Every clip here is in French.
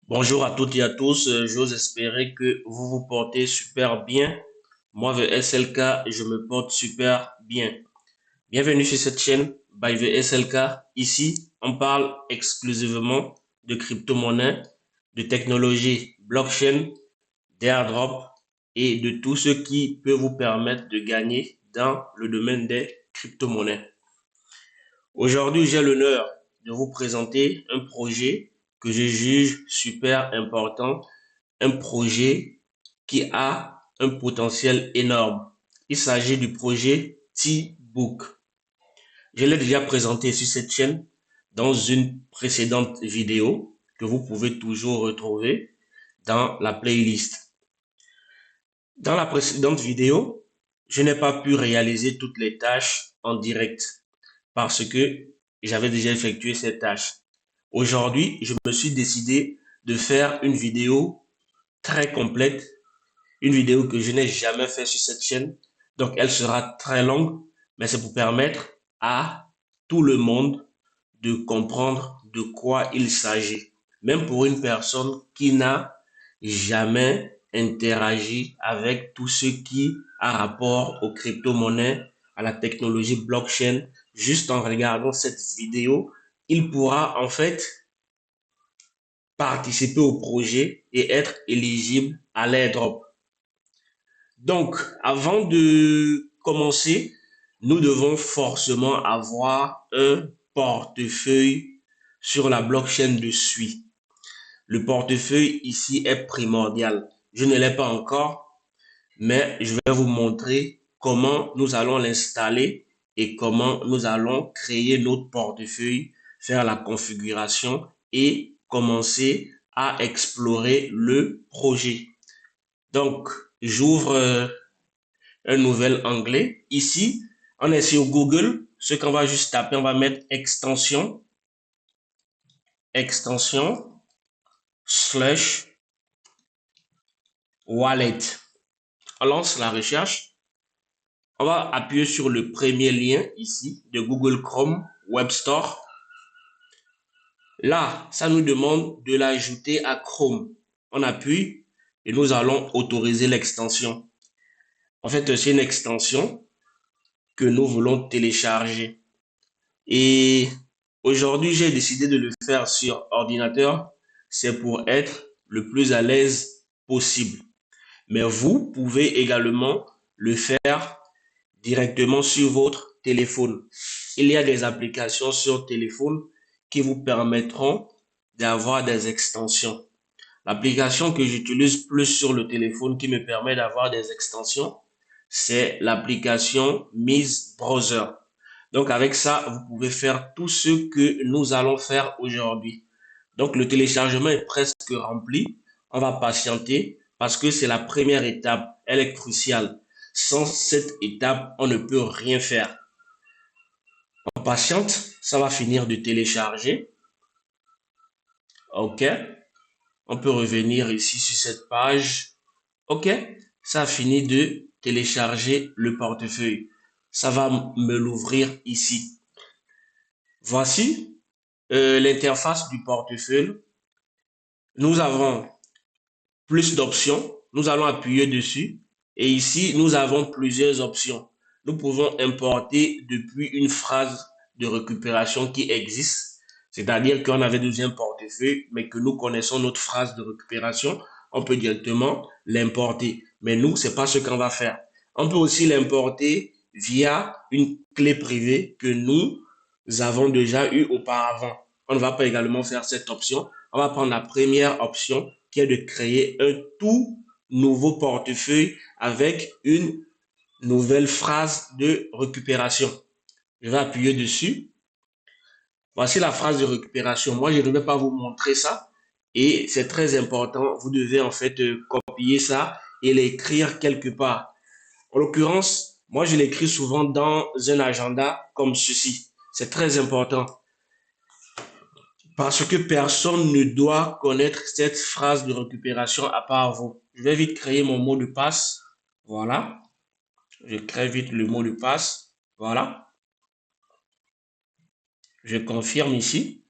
Bonjour à toutes et à tous. J'ose espérer que vous vous portez super bien. Moi, the SLK, je me porte super bien. Bienvenue sur cette chaîne by the SLK. Ici, on parle exclusivement de crypto-monnaies, de technologie blockchain, d'airdrop et de tout ce qui peut vous permettre de gagner dans le domaine des crypto-monnaies. Aujourd'hui, j'ai l'honneur de vous présenter un projet que je juge super important, un projet qui a un potentiel énorme. Il s'agit du projet T-Book. Je l'ai déjà présenté sur cette chaîne dans une précédente vidéo que vous pouvez toujours retrouver dans la playlist. Dans la précédente vidéo, je n'ai pas pu réaliser toutes les tâches en direct parce que j'avais déjà effectué ces tâches. Aujourd'hui, je me suis décidé de faire une vidéo très complète, une vidéo que je n'ai jamais fait sur cette chaîne. Donc, elle sera très longue, mais c'est pour permettre à tout le monde de comprendre de quoi il s'agit. Même pour une personne qui n'a jamais interagi avec tout ce qui a rapport aux crypto-monnaies, à la technologie blockchain, juste en regardant cette vidéo, il pourra en fait participer au projet et être éligible à l'airdrop. Donc, avant de commencer, nous devons forcément avoir un portefeuille sur la blockchain de SUI. Le portefeuille ici est primordial. Je ne l'ai pas encore, mais je vais vous montrer comment nous allons l'installer et comment nous allons créer notre portefeuille, faire la configuration et commencer à explorer le projet. Donc, j'ouvre un nouvel onglet. Ici, on est sur Google. Ce qu'on va juste taper, on va mettre extension slash wallet. On lance la recherche. On va appuyer sur le premier lien ici de Google Chrome Web Store. Là, ça nous demande de l'ajouter à Chrome. On appuie et nous allons autoriser l'extension. En fait, c'est une extension que nous voulons télécharger. Et aujourd'hui, j'ai décidé de le faire sur ordinateur. C'est pour être le plus à l'aise possible. Mais vous pouvez également le faire directement sur votre téléphone. Il y a des applications sur téléphone qui vous permettront d'avoir des extensions. L'application que j'utilise plus sur le téléphone qui me permet d'avoir des extensions, c'est l'application Miss Browser. Donc avec ça, vous pouvez faire tout ce que nous allons faire aujourd'hui. Donc le téléchargement est presque rempli. On va patienter parce que c'est la première étape. Elle est cruciale. Sans cette étape, on ne peut rien faire. On patiente, ça va finir de télécharger. OK. On peut revenir ici sur cette page. OK. Ça a fini de télécharger le portefeuille. Ça va me l'ouvrir ici. Voici l'interface du portefeuille. Nous avons plus d'options. Nous allons appuyer dessus. Et ici, nous avons plusieurs options. Nous pouvons importer depuis une phrase de récupération qui existe. C'est-à-dire qu'on avait déjà un portefeuille, mais que nous connaissons notre phrase de récupération. On peut directement l'importer. Mais nous, c'est pas ce qu'on va faire. On peut aussi l'importer via une clé privée que nous avons déjà eu auparavant. On ne va pas également faire cette option. On va prendre la première option qui est de créer un tout nouveau portefeuille avec une nouvelle phrase de récupération. Je vais appuyer dessus. Voici la phrase de récupération. Moi, je ne vais pas vous montrer ça et c'est très important. Vous devez en fait copier ça et l'écrire quelque part. En l'occurrence, moi, je l'écris souvent dans un agenda comme ceci. C'est très important. Parce que personne ne doit connaître cette phrase de récupération à part vous. Je vais vite créer mon mot de passe. Voilà. Je crée vite le mot de passe. Voilà. Je confirme ici.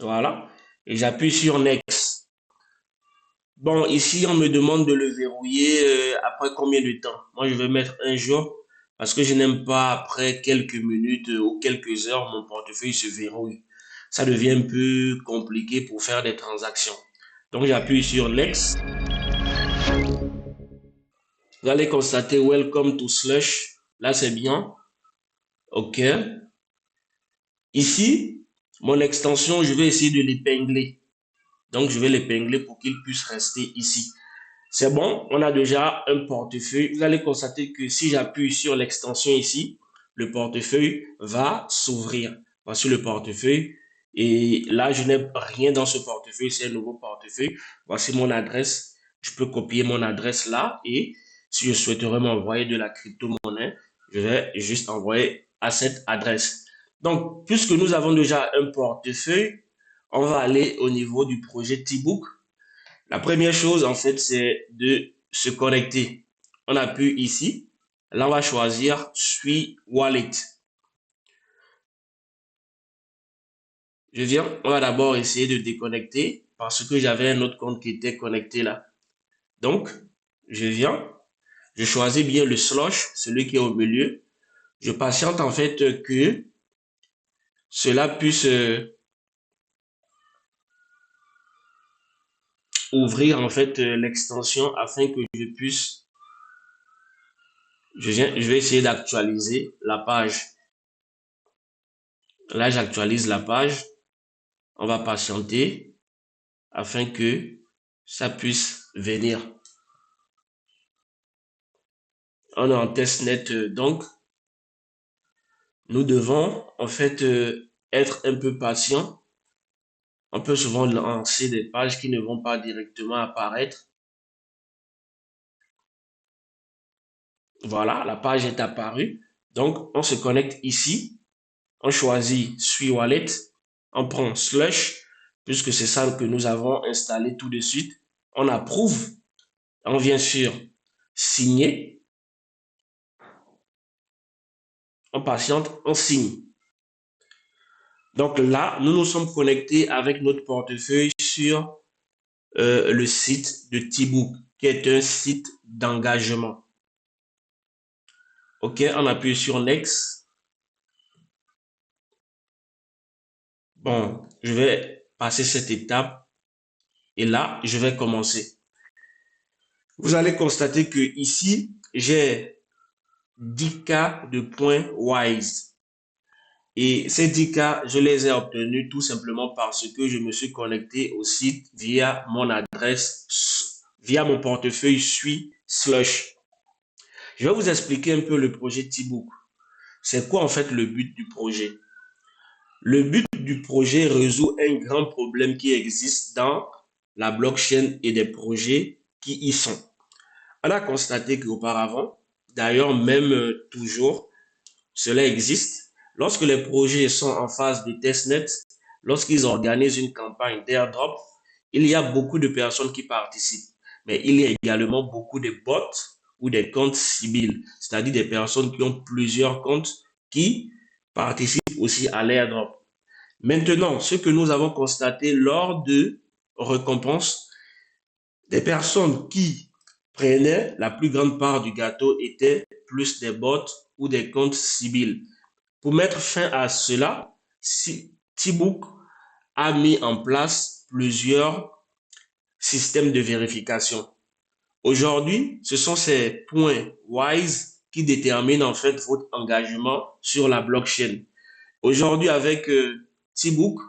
Voilà. Et j'appuie sur Next. Bon, ici, on me demande de le verrouiller après combien de temps? Moi, je vais mettre un jour parce que je n'aime pas après quelques minutes ou quelques heures, mon portefeuille se verrouille. Ça devient un peu compliqué pour faire des transactions. Donc, j'appuie sur Next. Vous allez constater Welcome to Slush. Là, c'est bien. OK. Ici, mon extension, je vais essayer de l'épingler. Donc, je vais l'épingler pour qu'il puisse rester ici. C'est bon, on a déjà un portefeuille. Vous allez constater que si j'appuie sur l'extension ici, le portefeuille va s'ouvrir. Voici le portefeuille. Et là, je n'ai rien dans ce portefeuille, c'est un nouveau portefeuille. Voici mon adresse. Je peux copier mon adresse là et si je souhaiterais m'envoyer de la crypto-monnaie, je vais juste envoyer à cette adresse. Donc, puisque nous avons déjà un portefeuille, on va aller au niveau du projet T-Book. La première chose, en fait, c'est de se connecter. On appuie ici. Là, on va choisir Suis Wallet. Je viens, on va d'abord essayer de déconnecter parce que j'avais un autre compte qui était connecté là. Donc, je viens, je choisis bien le slush, celui qui est au milieu. Je patiente en fait que cela puisse ouvrir en fait l'extension afin que je puisse, je vais essayer d'actualiser la page. Là, j'actualise la page. On va patienter afin que ça puisse venir. On est en testnet, donc nous devons en fait être un peu patient. On peut souvent lancer des pages qui ne vont pas directement apparaître. Voilà, la page est apparue. Donc, on se connecte ici. On choisit Suis Wallet. On prend Slush, puisque c'est ça que nous avons installé tout de suite. On approuve. On vient sur Signer. On patiente, on signe. Donc là, nous nous sommes connectés avec notre portefeuille sur le site de T-Book, qui est un site d'engagement. OK, on appuie sur Next. Bon, je vais passer cette étape et là, je vais commencer. Vous allez constater que ici, j'ai 10K de points WISE. Et ces 10K, je les ai obtenus tout simplement parce que je me suis connecté au site via mon adresse, via mon portefeuille Suis Slush. Je vais vous expliquer un peu le projet T-Book. C'est quoi en fait le but du projet? Le but du projet résout un grand problème qui existe dans la blockchain et des projets qui y sont. On a constaté qu'auparavant, d'ailleurs même toujours, cela existe. Lorsque les projets sont en phase de testnet, lorsqu'ils organisent une campagne d'airdrop, il y a beaucoup de personnes qui participent. Mais il y a également beaucoup de bots ou des comptes civils, c'est-à-dire des personnes qui ont plusieurs comptes qui participent aussi à l'airdrop. Maintenant, ce que nous avons constaté lors de récompenses, des personnes qui prenaient la plus grande part du gâteau étaient plus des bots ou des comptes civils. Pour mettre fin à cela, T-Book a mis en place plusieurs systèmes de vérification. Aujourd'hui, ce sont ces points WISE qui déterminent en fait votre engagement sur la blockchain. Aujourd'hui, avec T-Book,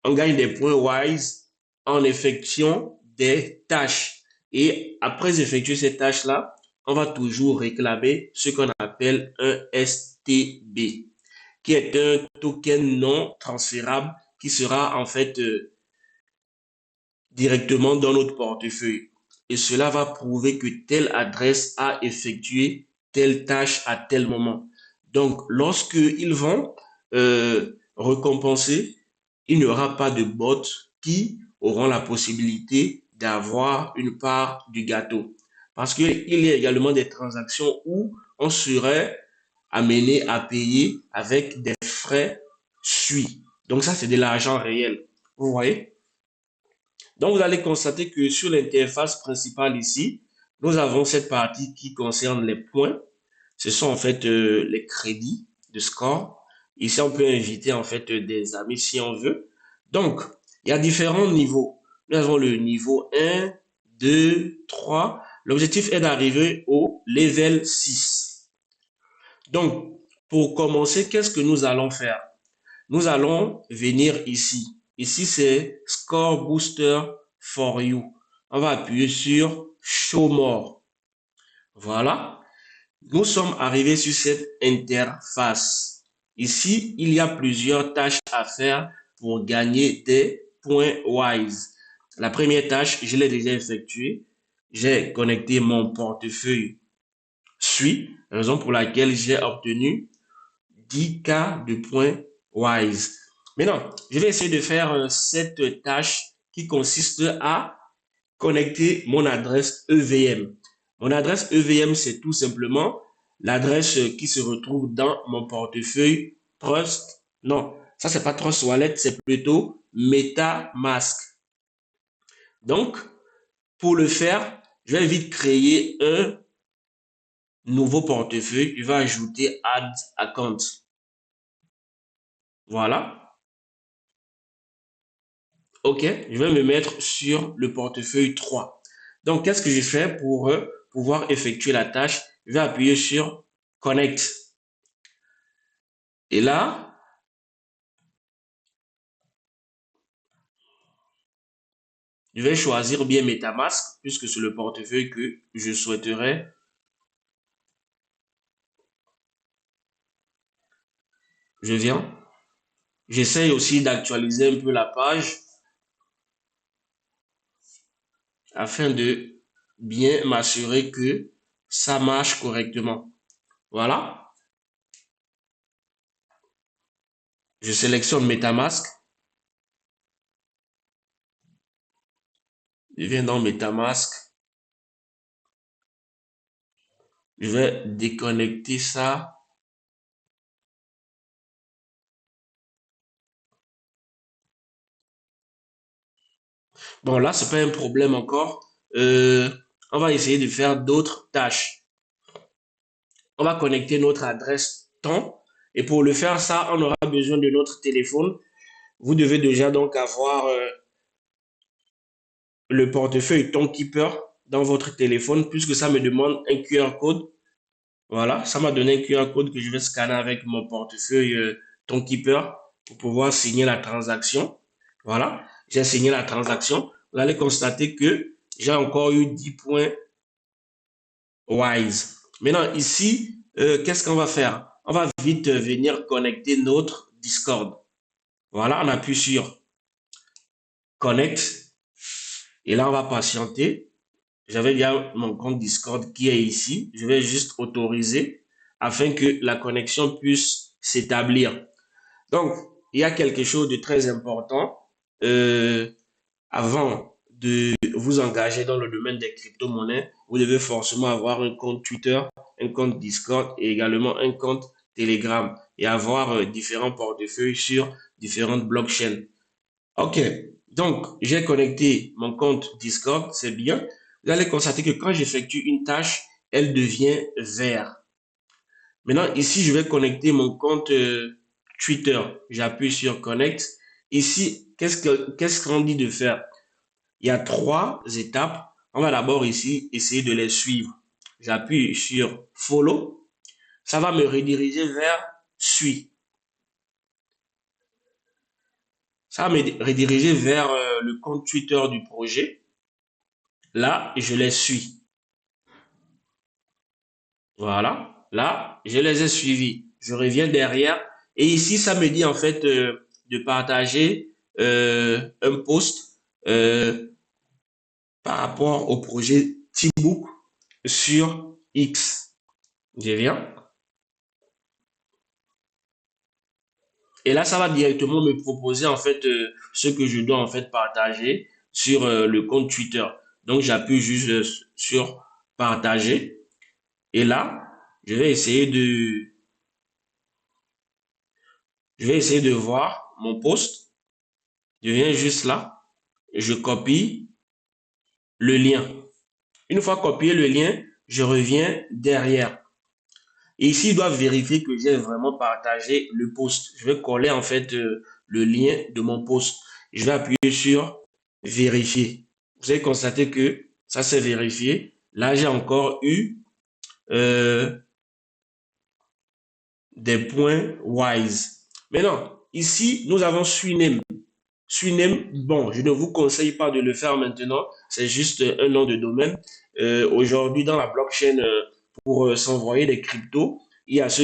on gagne des points WISE en effectuant des tâches. Et après effectuer ces tâches-là, on va toujours réclamer ce qu'on appelle un STB, qui est un token non transférable qui sera en fait directement dans notre portefeuille. Et cela va prouver que telle adresse a effectué telle tâche à tel moment. Donc, lorsqu'ils vont récompenser, il n'y aura pas de bots qui auront la possibilité d'avoir une part du gâteau. Parce qu'il y a également des transactions où on serait amené à payer avec des frais SUI. Donc ça, c'est de l'argent réel. Vous voyez? Donc vous allez constater que sur l'interface principale ici, nous avons cette partie qui concerne les points. Ce sont en fait les crédits de score. Ici, on peut inviter en fait des amis si on veut. Donc, il y a différents niveaux. Nous avons le niveau 1, 2, 3. L'objectif est d'arriver au level 6. Donc, pour commencer, qu'est-ce que nous allons faire? Nous allons venir ici. Ici, c'est Score Booster for You. On va appuyer sur Show More. Voilà. Nous sommes arrivés sur cette interface. Ici, il y a plusieurs tâches à faire pour gagner des points WISE. La première tâche, je l'ai déjà effectuée. J'ai connecté mon portefeuille Suis, raison pour laquelle j'ai obtenu 10K de points WISE. Maintenant, je vais essayer de faire cette tâche qui consiste à connecter mon adresse EVM. Mon adresse EVM, c'est tout simplement l'adresse qui se retrouve dans mon portefeuille Trust. Non, ça, c'est pas Trust Wallet, c'est plutôt MetaMask. Donc, pour le faire, je vais vite créer un nouveau portefeuille. Je vais ajouter Add Account. Voilà. OK, je vais me mettre sur le portefeuille 3. Donc, qu'est-ce que je fais pour pouvoir effectuer la tâche? Je vais appuyer sur Connect. Et là, je vais choisir bien MetaMask puisque c'est le portefeuille que je souhaiterais. Je viens. J'essaye aussi d'actualiser un peu la page afin de bien m'assurer que ça marche correctement. Voilà. Je sélectionne MetaMask. Je viens dans MetaMask. Je vais déconnecter ça. Bon, là, c'est pas un problème encore. On va essayer de faire d'autres tâches. On va connecter notre adresse temps. Et pour le faire, ça, on aura besoin de notre téléphone. Vous devez déjà donc avoir le portefeuille Keeper dans votre téléphone puisque ça me demande un QR code. Voilà, ça m'a donné un QR code que je vais scanner avec mon portefeuille Keeper pour pouvoir signer la transaction. Voilà, j'ai signé la transaction. Vous allez constater que j'ai encore eu 10 points WISE. Maintenant, ici, qu'est-ce qu'on va faire? On va vite venir connecter notre Discord. Voilà, on appuie sur Connect. Et là, on va patienter. J'avais déjà mon compte Discord qui est ici. Je vais juste autoriser afin que la connexion puisse s'établir. Donc, il y a quelque chose de très important. Avant de vous engager dans le domaine des crypto-monnaies, vous devez forcément avoir un compte Twitter, un compte Discord et également un compte Telegram et avoir différents portefeuilles sur différentes blockchains. OK. Donc, j'ai connecté mon compte Discord, c'est bien. Vous allez constater que quand j'effectue une tâche, elle devient vert. Maintenant, ici, je vais connecter mon compte Twitter. J'appuie sur Connect. Ici, qu'est-ce qu'on dit de faire? Il y a 3 étapes. On va d'abord ici essayer de les suivre. J'appuie sur Follow. Ça va me rediriger vers Suis. Ça va me rediriger vers le compte Twitter du projet. Là, je les suis. Voilà. Là, je les ai suivis. Je reviens derrière. Et ici, ça me dit en fait de partager un post par rapport au projet T-Book sur X. Je viens. Et là, ça va directement me proposer en fait ce que je dois en fait partager sur le compte Twitter. Donc, j'appuie juste sur partager. Et là, je vais essayer Je vais essayer de voir mon post. Je viens juste là. Je copie le lien. Une fois copié le lien, je reviens derrière. Et ici, ils doivent vérifier que j'ai vraiment partagé le post. Je vais coller en fait le lien de mon post. Je vais appuyer sur vérifier. Vous allez constater que ça s'est vérifié. Là, j'ai encore eu euh, des points wise. Maintenant, ici, nous avons Swinem. Swinem, bon, je ne vous conseille pas de le faire maintenant. C'est juste un nom de domaine. Aujourd'hui, dans la blockchain, pour s'envoyer des cryptos, il y a ce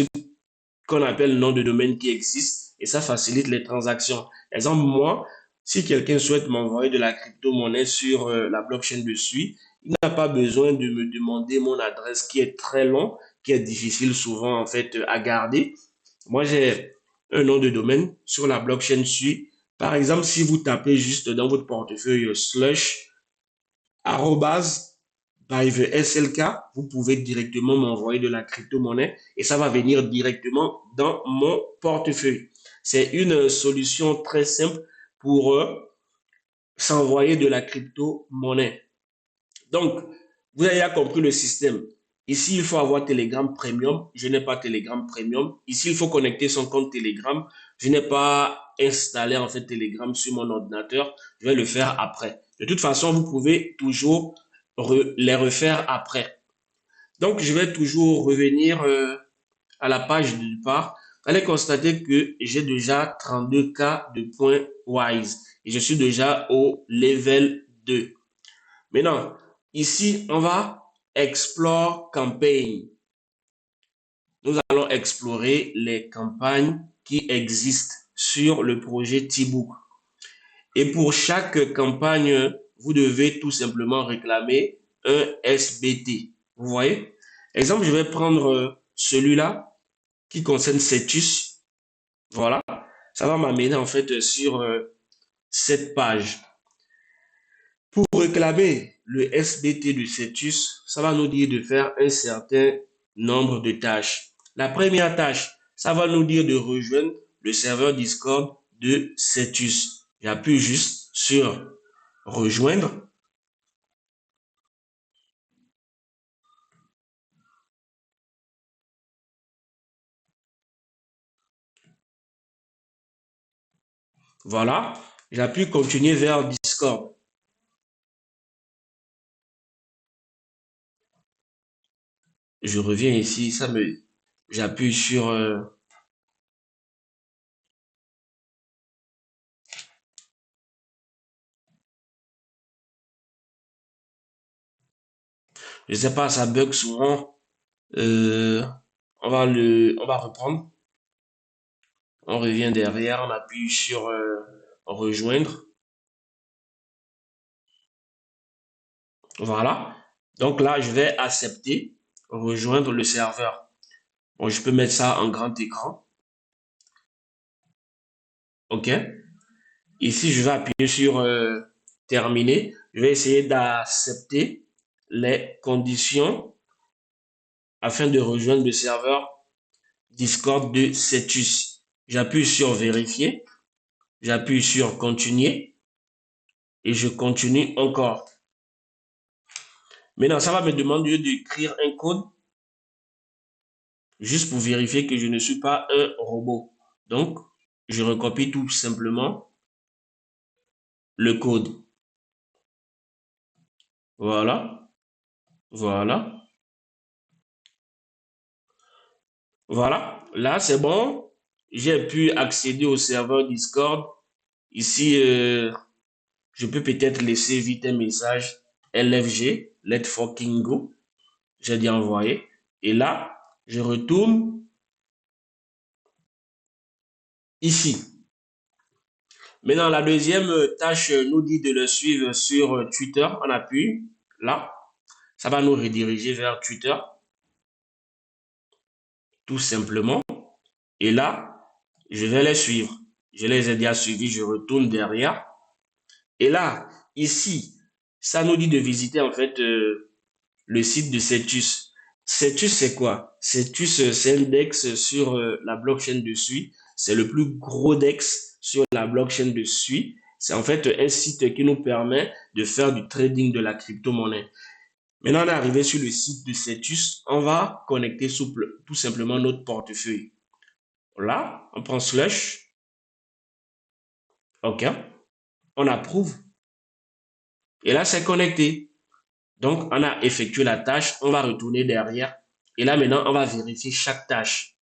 qu'on appelle le nom de domaine qui existe et ça facilite les transactions. Exemple, moi, si quelqu'un souhaite m'envoyer de la crypto-monnaie sur la blockchain dessus, il n'a pas besoin de me demander mon adresse qui est très long, qui est difficile souvent en fait à garder. Moi, j'ai un nom de domaine sur la blockchain dessus. Par exemple, si vous tapez juste dans votre portefeuille slush arrobase by the SLK, vous pouvez directement m'envoyer de la crypto-monnaie et ça va venir directement dans mon portefeuille. C'est une solution très simple pour s'envoyer de la crypto-monnaie. Donc, vous avez compris le système. Ici, il faut avoir Telegram Premium. Je n'ai pas Telegram Premium. Ici, il faut connecter son compte Telegram. Je n'ai pas installé en fait Telegram sur mon ordinateur. Je vais le faire après. De toute façon, vous pouvez toujours les refaire après. Donc, je vais toujours revenir à la page de départ. Vous allez constater que j'ai déjà 32K de points WISE et je suis déjà au level 2. Maintenant, ici, on va Explore Campaign. Nous allons explorer les campagnes qui existent sur le projet T-Book. Et pour chaque campagne, vous devez tout simplement réclamer un SBT. Vous voyez? Exemple, je vais prendre celui-là qui concerne Cetus. Voilà. Ça va m'amener en fait sur cette page. Pour réclamer le SBT de Cetus, ça va nous dire de faire un certain nombre de tâches. La première tâche, ça va nous dire de rejoindre le serveur Discord de Cetus. J'appuie juste sur rejoindre. Voilà. J'appuie continuer vers Discord. Je reviens ici, j'appuie sur je sais pas, ça bug souvent. Euh, on va reprendre. On revient derrière, on appuie sur rejoindre. Voilà. Donc là, je vais accepter, rejoindre le serveur. Bon, je peux mettre ça en grand écran. OK. Ici, je vais appuyer sur terminer. Je vais essayer d'accepter les conditions afin de rejoindre le serveur Discord de Cetus. J'appuie sur vérifier. J'appuie sur continuer. Et je continue encore. Maintenant, ça va me demander d'écrire un code juste pour vérifier que je ne suis pas un robot. Donc, je recopie tout simplement le code. Voilà, voilà, voilà. Là, c'est bon. J'ai pu accéder au serveur Discord. Ici, je peux peut-être laisser vite un message LFG, Let Fucking Go. J'ai dit envoyer. Et là, je retourne ici. Maintenant, la deuxième tâche nous dit de le suivre sur Twitter. On appuie là. Ça va nous rediriger vers Twitter, tout simplement. Et là, je vais les suivre. Je les ai déjà suivis, je retourne derrière. Et là, ici, ça nous dit de visiter en fait le site de Cetus. Cetus, c'est quoi? Cetus, c'est index sur la blockchain dessus. C'est le plus gros DEX sur la blockchain de SUI. C'est en fait un site qui nous permet de faire du trading de la crypto-monnaie. Maintenant, on est arrivé sur le site de Cetus. On va connecter tout simplement notre portefeuille. Là, on prend slash. OK. On approuve. Et là, c'est connecté. Donc, on a effectué la tâche. On va retourner derrière. Et là, maintenant, on va vérifier chaque tâche.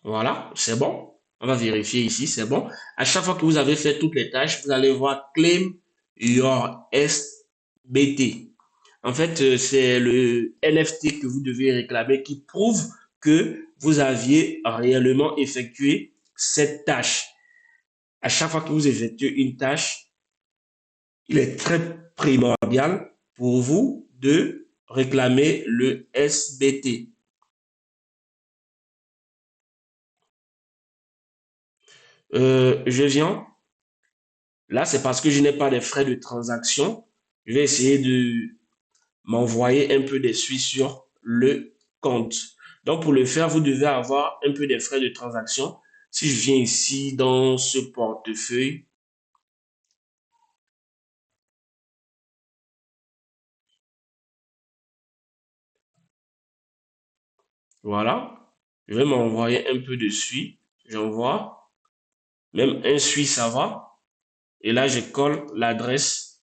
Voilà, c'est bon. On va vérifier ici, c'est bon. À chaque fois que vous avez fait toutes les tâches, vous allez voir Claim Your SBT. En fait, c'est le NFT que vous devez réclamer qui prouve que vous aviez réellement effectué cette tâche. À chaque fois que vous effectuez une tâche, il est très primordial pour vous de réclamer le SBT. Je viens. Là, c'est parce que je n'ai pas de frais de transaction. Je vais essayer de m'envoyer un peu des suites sur le compte. Donc, pour le faire, vous devez avoir un peu des frais de transaction. Si je viens ici dans ce portefeuille, voilà, je vais m'envoyer un peu de suite. J'envoie, même un suite, ça va. Et là, je colle l'adresse.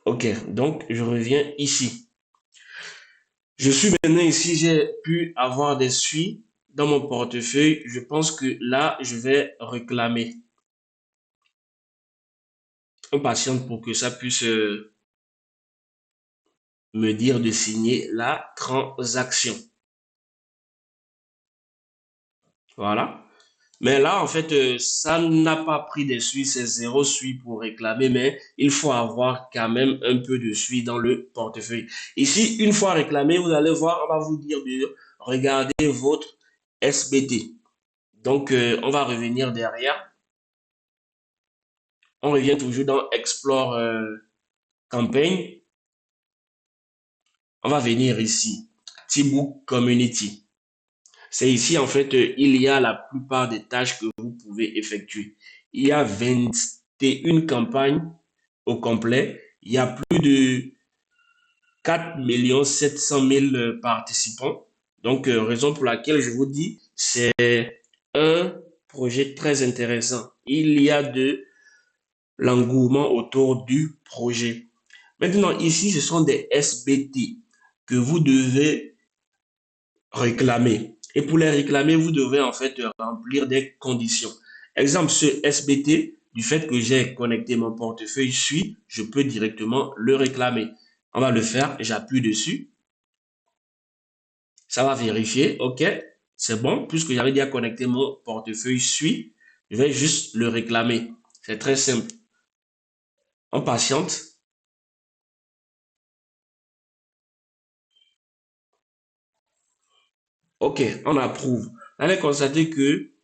OK, donc je reviens ici. Je suis maintenant ici, j'ai pu avoir des suites dans mon portefeuille. Je pense que là, je vais réclamer. On patiente pour que ça puisse me dire de signer la transaction. Voilà. Mais là, en fait, ça n'a pas pris de suite, c'est zéro suite pour réclamer, mais il faut avoir quand même un peu de suite dans le portefeuille. Ici, une fois réclamé, vous allez voir, on va vous dire de regarder votre SBT. Donc, on va revenir derrière. On revient toujours dans Explore Campaign. On va venir ici, T-Book Community. C'est ici, en fait, il y a la plupart des tâches que vous pouvez effectuer. Il y a 21 campagnes au complet. Il y a plus de 4 700 000 participants. Donc, raison pour laquelle je vous dis, c'est un projet très intéressant. Il y a de l'engouement autour du projet. Maintenant, ici, ce sont des SBT que vous devez réclamer. Et pour les réclamer, vous devez en fait remplir des conditions. Exemple, ce SBT, du fait que j'ai connecté mon portefeuille SUI, je peux directement le réclamer. On va le faire, j'appuie dessus. Ça va vérifier, OK, c'est bon, puisque j'avais déjà connecté mon portefeuille SUI, je vais juste le réclamer. C'est très simple. On patiente. OK, on approuve. Vous allez constater que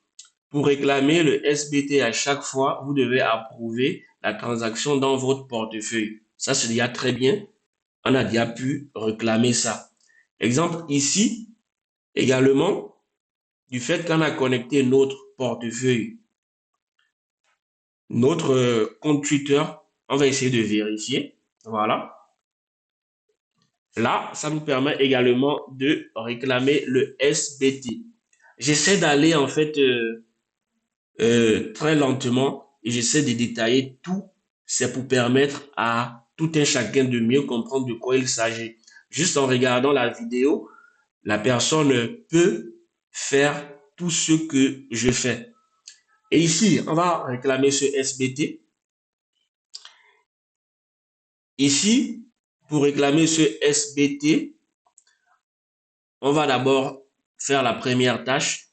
pour réclamer le SBT à chaque fois, vous devez approuver la transaction dans votre portefeuille. Ça, c'est déjà très bien. On a déjà pu réclamer ça. Exemple ici, également, du fait qu'on a connecté notre portefeuille, notre compte Twitter, on va essayer de vérifier. Voilà. Là, ça nous permet également de réclamer le SBT. J'essaie d'aller en fait très lentement et j'essaie de détailler tout. C'est pour permettre à tout un chacun de mieux comprendre de quoi il s'agit. Juste en regardant la vidéo, la personne peut faire tout ce que je fais. Et ici, on va réclamer ce SBT. Ici, pour réclamer ce SBT, on va d'abord faire la première tâche.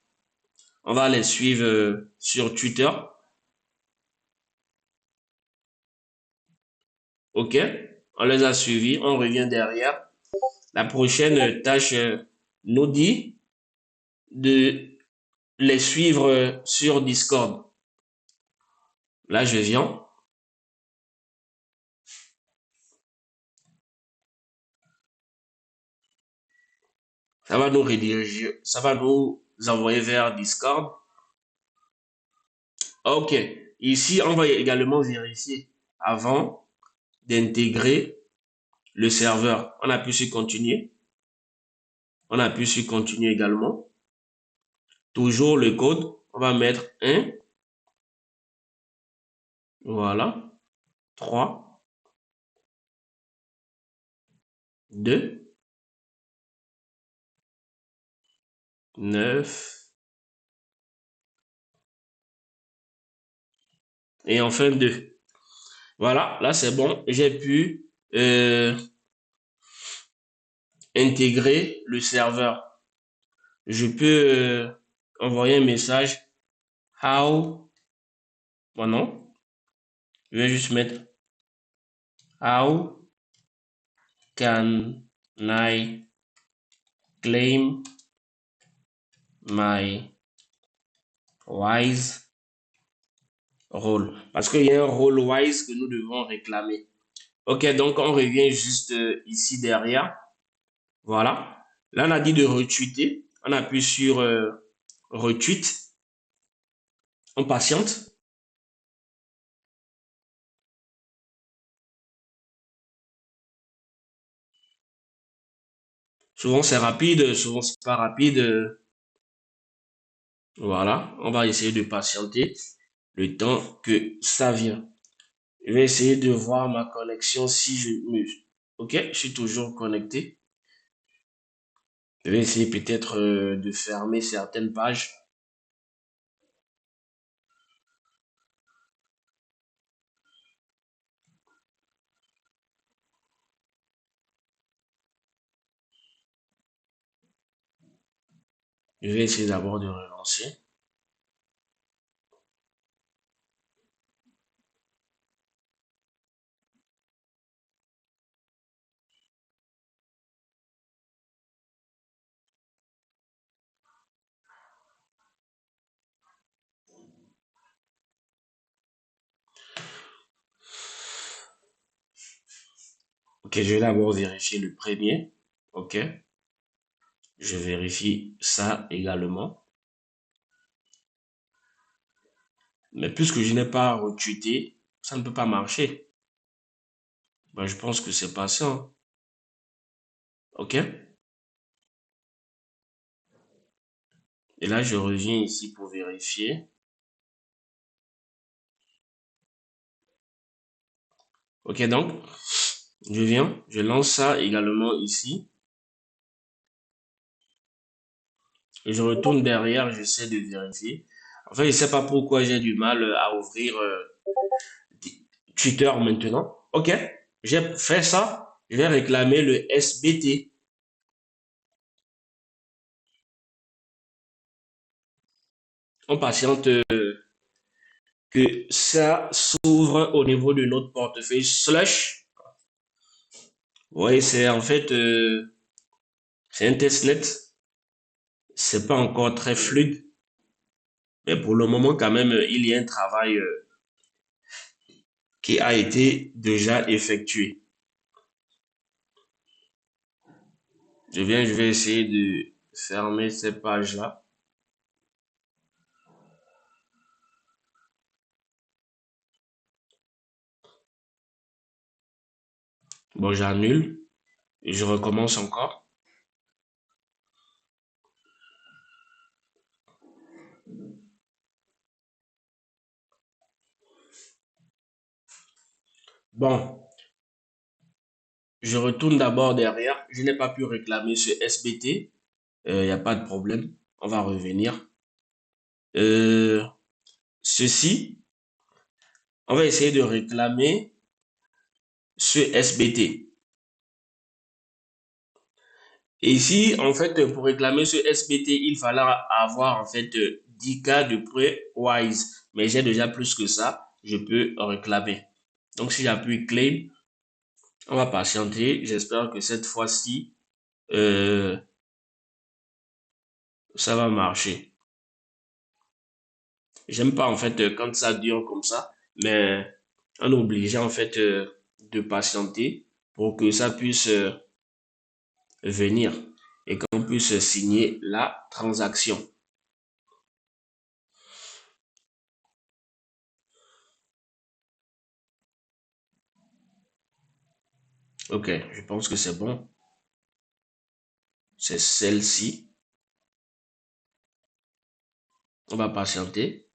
On va les suivre sur Twitter. OK? On les a suivis. On revient derrière. La prochaine tâche nous dit de les suivre sur Discord. Là, je viens. Ça va nous rediriger, ça va nous envoyer vers Discord. OK. Ici, on va également vérifier avant d'intégrer le serveur. On appuie sur continuer. On appuie sur continuer également. Toujours le code. On va mettre 1. Voilà. 3, 2, 9. Et enfin 2. Voilà, là c'est bon. J'ai pu intégrer le serveur. Je peux envoyer un message. How, bon non, je vais juste mettre How can I claim my wise role? Parce qu'il y a un role wise que nous devons réclamer. OK, donc on revient juste ici derrière. Voilà. Là, on a dit de retweeter. On appuie sur retweet. On patiente. Souvent, c'est rapide. Souvent, c'est pas rapide. Voilà. On va essayer de patienter le temps que ça vient. Je vais essayer de voir ma connexion si je me... OK, je suis toujours connecté. Je vais essayer peut-être de fermer certaines pages. Je vais essayer d'abord de relancer. OK, je vais d'abord vérifier le premier. OK. Je vérifie ça également. Mais puisque je n'ai pas retweeté, ça ne peut pas marcher. Ben, je pense que c'est pas ça, hein. OK. Et là, je reviens ici pour vérifier. OK, donc, je viens, je lance ça également ici. Et je retourne derrière, j'essaie de vérifier. En fait, je ne sais pas pourquoi j'ai du mal à ouvrir Twitter maintenant. OK, j'ai fait ça. Je vais réclamer le SBT. On patiente que ça s'ouvre au niveau de notre portefeuille slush. Oui, c'est en fait c'est un testnet. C'est pas encore très fluide, mais pour le moment quand même il y a un travail qui a été déjà effectué. Je vais essayer de fermer ces pages-là. Bon, j'annule et je recommence encore. Bon, je retourne d'abord derrière. Je n'ai pas pu réclamer ce SBT. Il n'y a pas de problème. On va revenir. Euh, Ceci, on va essayer de réclamer ce SBT. Et ici, en fait, pour réclamer ce SBT, il fallra avoir en fait 10K de prêt Wise. Mais j'ai déjà plus que ça, je peux réclamer. Donc, si j'appuie Claim, on va patienter. J'espère que cette fois-ci, euh, ça va marcher. J'aime pas en fait quand ça dure comme ça, mais on est obligé en fait de patienter pour que ça puisse venir et qu'on puisse puisse signer la transaction. Ok, je pense que c'est bon. C'est celle-ci. On va patienter.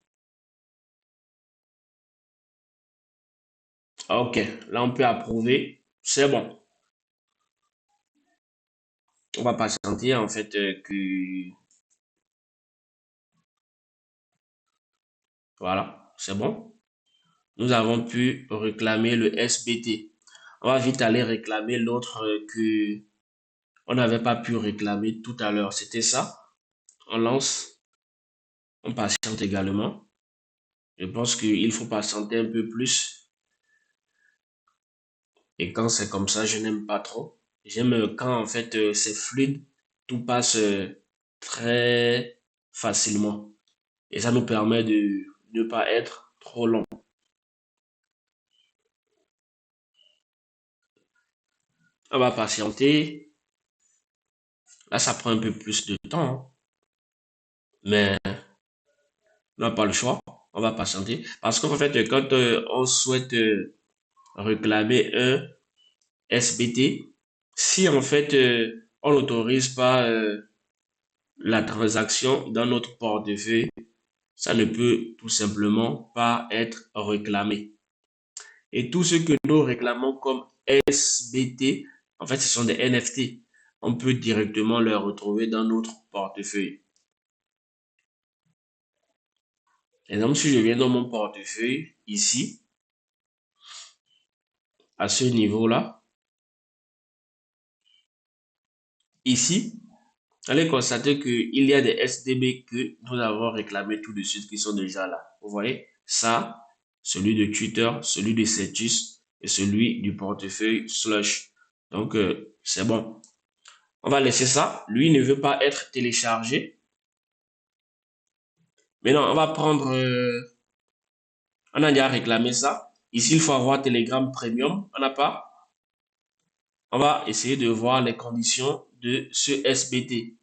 Ok, là on peut approuver. C'est bon. On va patienter en fait que... Voilà, c'est bon. Nous avons pu réclamer le SBT. On va vite aller réclamer l'autre que on n'avait pas pu réclamer tout à l'heure. C'était ça. On lance. On patiente également. Je pense qu'il faut patienter un peu plus. Et quand c'est comme ça, je n'aime pas trop. J'aime quand en fait c'est fluide, tout passe très facilement. Et ça nous permet de ne pas être trop long. On va patienter. Là, ça prend un peu plus de temps, hein. Mais on n'a pas le choix. On va patienter. Parce qu'en fait, quand on souhaite réclamer un SBT, si en fait on n'autorise pas la transaction dans notre portefeuille, ça ne peut tout simplement pas être réclamé. Et tout ce que nous réclamons comme SBT, en fait, ce sont des NFT. On peut directement les retrouver dans notre portefeuille. Exemple, si je viens dans mon portefeuille, ici, à ce niveau-là, ici, vous allez constater qu'il y a des SDB que nous avons réclamés tout de suite qui sont déjà là. Vous voyez, ça, celui de Twitter, celui de Cetus et celui du portefeuille Slush. Donc, c'est bon. On va laisser ça. Lui ne veut pas être téléchargé. Maintenant, on va prendre... on a déjà réclamé ça. Ici, il faut avoir Telegram Premium. On n'a pas. On va essayer de voir les conditions de ce SBT.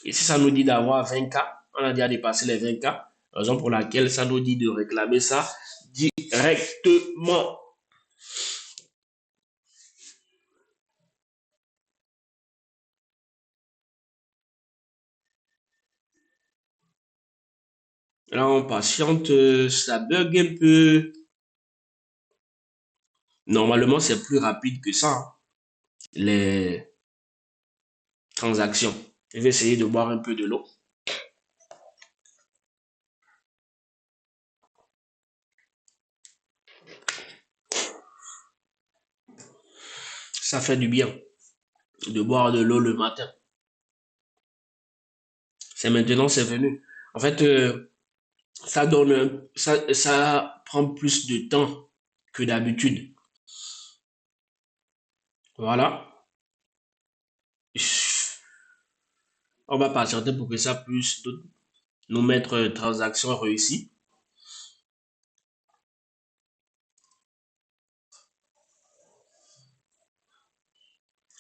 Et si ça nous dit d'avoir 20K, on a déjà dépassé les 20K, raison pour laquelle ça nous dit de réclamer ça directement. Là, on patiente, ça bug un peu. Normalement, c'est plus rapide que ça, hein, les transactions. Je vais essayer de boire un peu de l'eau. Ça fait du bien de boire de l'eau le matin. C'est maintenant, c'est venu. En fait, ça donne, ça prend plus de temps que d'habitude. Voilà. On va patienter pour que ça puisse nous mettre transaction réussie.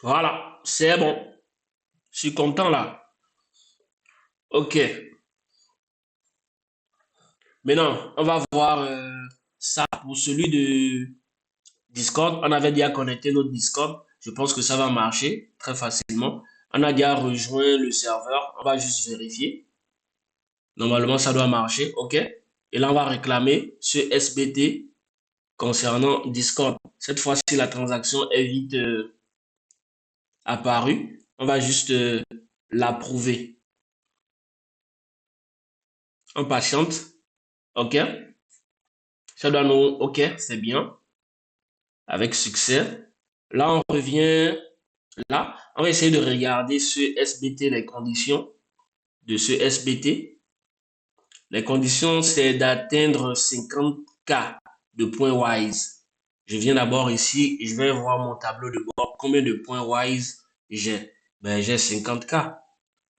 Voilà, c'est bon. Je suis content là. Ok. Maintenant, on va voir ça pour celui de Discord. On avait déjà connecté notre Discord. Je pense que ça va marcher très facilement. On a déjà rejoint le serveur. On va juste vérifier. Normalement, ça doit marcher. OK. Et là, on va réclamer ce SBT concernant Discord. Cette fois-ci, la transaction est vite apparue. On va juste l'approuver. On patiente. OK. Ça doit nous... OK, c'est bien. Avec succès. Là, on revient là. On va essayer de regarder ce SBT, les conditions de ce SBT. Les conditions, c'est d'atteindre 50K de points WISE. Je viens d'abord ici, je vais voir mon tableau de bord. Combien de points WISE j'ai? Ben, j'ai 50K.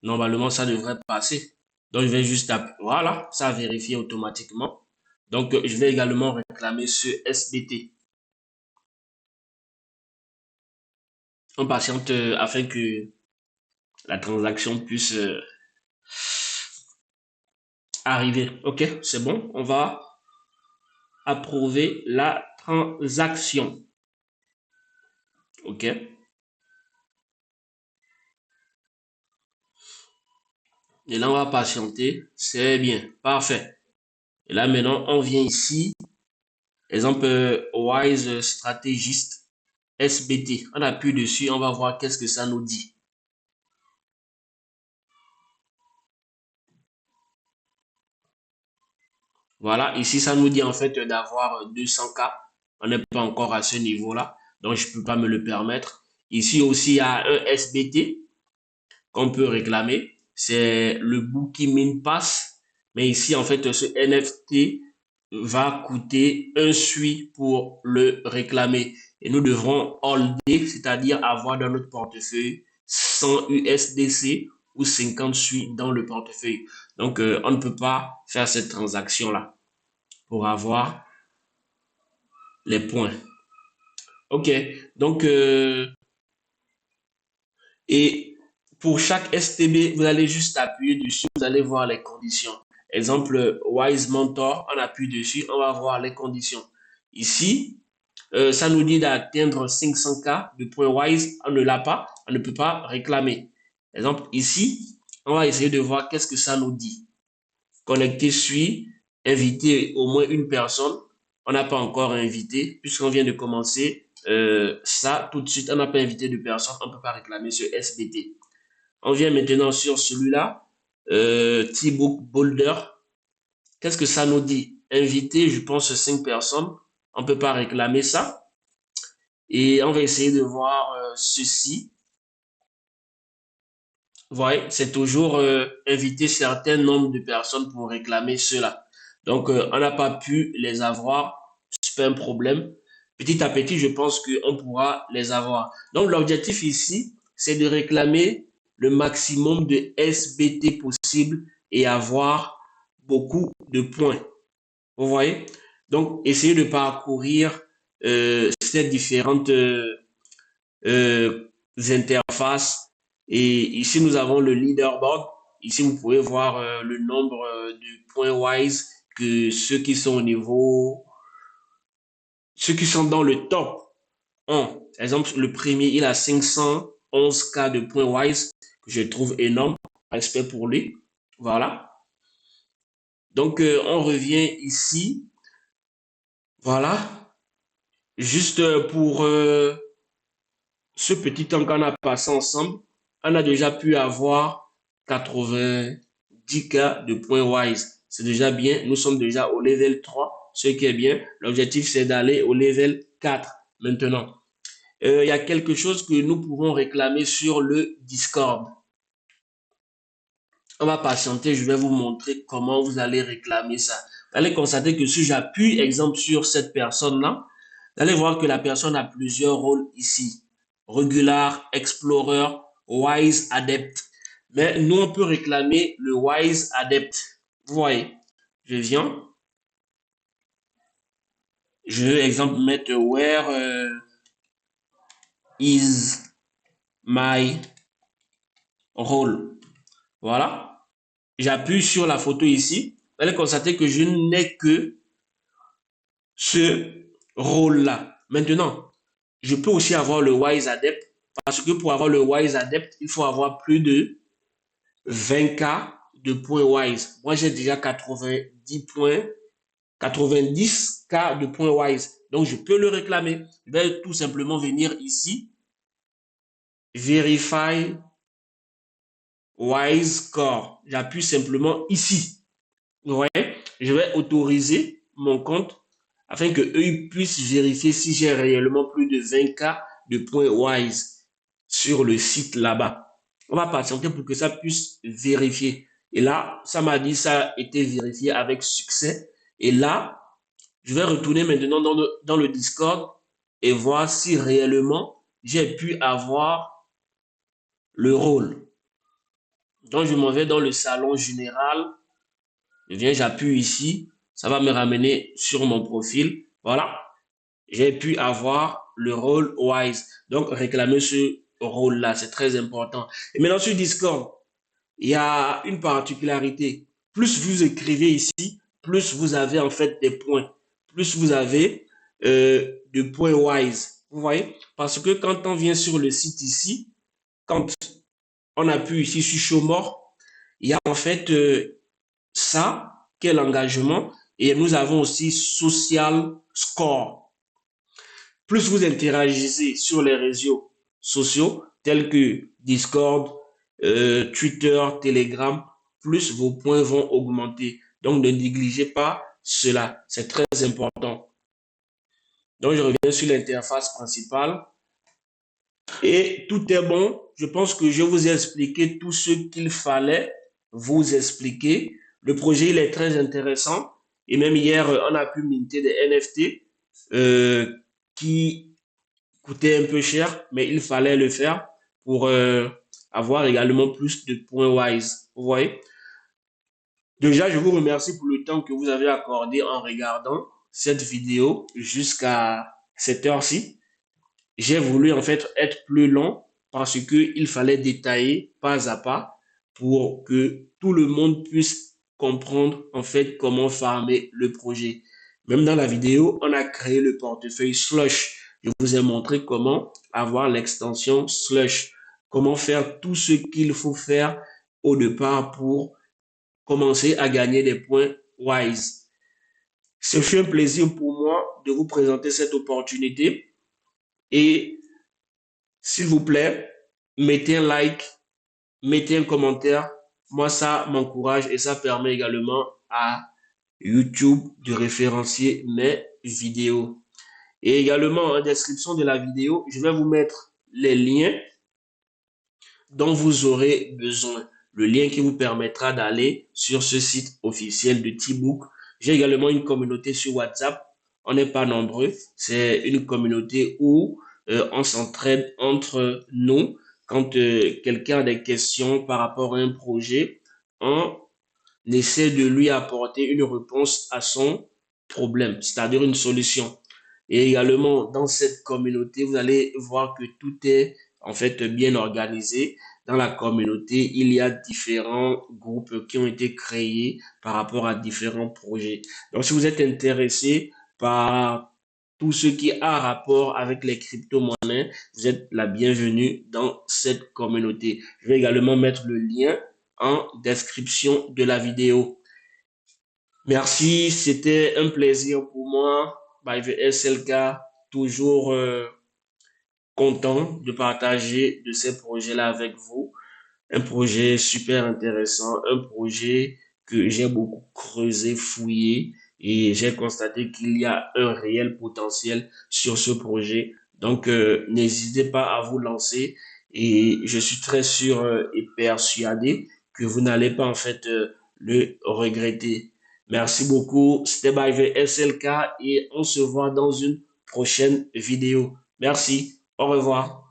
Normalement, ça devrait passer. Donc, je vais juste taper. Voilà, ça a vérifié automatiquement. Donc, je vais également réclamer ce SBT. On patiente afin que la transaction puisse arriver. OK, c'est bon. On va approuver la transaction. OK. Et là, on va patienter. C'est bien. Parfait. Et là, maintenant, on vient ici. Exemple, Wise Stratégiste SBT. On appuie dessus. On va voir qu'est-ce que ça nous dit. Voilà. Ici, ça nous dit en fait d'avoir 200K. On n'est pas encore à ce niveau-là. Donc, je ne peux pas me le permettre. Ici aussi, il y a un SBT qu'on peut réclamer. C'est le Bookie Min Pass. Mais ici, en fait, ce NFT va coûter un SUI pour le réclamer. Et nous devrons holder, c'est-à-dire avoir dans notre portefeuille 100 USDC ou 50 SUI dans le portefeuille. Donc, on ne peut pas faire cette transaction-là pour avoir les points. OK. Donc, et pour chaque STB, vous allez juste appuyer dessus, vous allez voir les conditions. Exemple, Wise Mentor, on appuie dessus, on va voir les conditions. Ici, ça nous dit d'atteindre 500K de points Wise, on ne l'a pas, on ne peut pas réclamer. Exemple, ici, on va essayer de voir qu'est-ce que ça nous dit. Connecter suit, inviter au moins une personne. On n'a pas encore invité, puisqu'on vient de commencer ça tout de suite. On n'a pas invité de personne, on ne peut pas réclamer ce SBT. On vient maintenant sur celui-là, T-Book Boulder. Qu'est-ce que ça nous dit? Inviter, je pense, 5 personnes. On ne peut pas réclamer ça. Et on va essayer de voir ceci. Vous voyez, c'est toujours inviter certain nombre de personnes pour réclamer cela. Donc, on n'a pas pu les avoir. C'est pas un problème. Petit à petit, je pense qu'on pourra les avoir. Donc, l'objectif ici, c'est de réclamer le maximum de SBT possible et avoir beaucoup de points. Vous voyez? Donc, essayez de parcourir ces différentes interfaces. Et ici, nous avons le leaderboard. Ici, vous pouvez voir le nombre de points Wise que ceux qui sont au niveau, ceux qui sont dans le top 1. Par exemple, le premier, il a 511K de points Wise, que je trouve énorme. Respect pour lui. Voilà. Donc, on revient ici. Voilà. Juste pour ce petit temps qu'on a passé ensemble, on a déjà pu avoir 90K de points Wise. C'est déjà bien. Nous sommes déjà au level 3, ce qui est bien. L'objectif, c'est d'aller au level 4 maintenant. Il y a quelque chose que nous pouvons réclamer sur le Discord. On va patienter, je vais vous montrer comment vous allez réclamer ça. Vous allez constater que si j'appuie, exemple, sur cette personne-là, vous allez voir que la personne a plusieurs rôles ici. Regular, Explorer, Wise, Adept. Mais nous, on peut réclamer le Wise Adept. Vous voyez, je viens. Je vais, exemple, mettre Where is my role. Voilà. J'appuie sur la photo ici. Vous allez constater que je n'ai que ce rôle-là. Maintenant, je peux aussi avoir le Wise Adept parce que pour avoir le Wise Adept, il faut avoir plus de 20K de points Wise. Moi, j'ai déjà 90 points, 90K de points Wise. Donc, je peux le réclamer. Je vais tout simplement venir ici, Verify Wise Score. J'appuie simplement ici. Vous voyez, je vais autoriser mon compte afin que eux puissent vérifier si j'ai réellement plus de 20K de points Wise sur le site là-bas. On va patienter pour que ça puisse vérifier. Et là, ça m'a dit ça a été vérifié avec succès. Et là, je vais retourner maintenant dans le Discord et voir si réellement j'ai pu avoir le rôle. Donc, je m'en vais dans le salon général. Je viens, j'appuie ici. Ça va me ramener sur mon profil. Voilà. J'ai pu avoir le rôle Wise. Donc, réclamer ce rôle-là. C'est très important. Et maintenant, sur Discord, il y a une particularité. Plus vous écrivez ici, plus vous avez en fait des points. Plus vous avez de points wise. Vous voyez? Parce que quand on vient sur le site ici, quand on appuie ici sur show more, il y a en fait ça, quel l'engagement, et nous avons aussi social score. Plus vous interagissez sur les réseaux sociaux tels que Discord, Twitter, Telegram, plus vos points vont augmenter. Donc ne négligez pas cela, c'est très important. Donc je reviens sur l'interface principale et tout est bon. Je pense que je vous ai expliqué tout ce qu'il fallait vous expliquer. Le projet il est très intéressant et même hier on a pu minter des NFT qui coûtait un peu cher, mais il fallait le faire pour avoir également plus de points wise. Vous voyez? Déjà, je vous remercie pour le temps que vous avez accordé en regardant cette vidéo jusqu'à cette heure-ci. J'ai voulu en fait être plus long parce que il fallait détailler pas à pas pour que tout le monde puisse comprendre en fait comment farmer le projet. Même dans la vidéo, on a créé le portefeuille Slush. Je vous ai montré comment avoir l'extension Slush, comment faire tout ce qu'il faut faire au départ pour commencer à gagner des points Wise. Ce fut un plaisir pour moi de vous présenter cette opportunité et s'il vous plaît, mettez un like, mettez un commentaire. Moi, ça m'encourage et ça permet également à YouTube de référencier mes vidéos. Et également, en description de la vidéo, je vais vous mettre les liens dont vous aurez besoin. Le lien qui vous permettra d'aller sur ce site officiel de T-Book. J'ai également une communauté sur WhatsApp. On n'est pas nombreux. C'est une communauté où on s'entraide entre nous. Quand quelqu'un a des questions par rapport à un projet, on essaie de lui apporter une réponse à son problème, c'est-à-dire une solution. Et également, dans cette communauté, vous allez voir que tout est en fait bien organisé. Dans la communauté, il y a différents groupes qui ont été créés par rapport à différents projets. Donc, si vous êtes intéressé par tout ce qui a rapport avec les crypto-monnaies, vous êtes la bienvenue dans cette communauté. Je vais également mettre le lien en description de la vidéo. Merci, c'était un plaisir pour moi. By the SLK, toujours content de partager de ces projets-là avec vous. Un projet super intéressant, un projet que j'ai beaucoup creusé, fouillé et j'ai constaté qu'il y a un réel potentiel sur ce projet. Donc, n'hésitez pas à vous lancer et je suis très sûr et persuadé que vous n'allez pas en fait le regretter. Merci beaucoup. C'était by the SLK et on se voit dans une prochaine vidéo. Merci. Au revoir.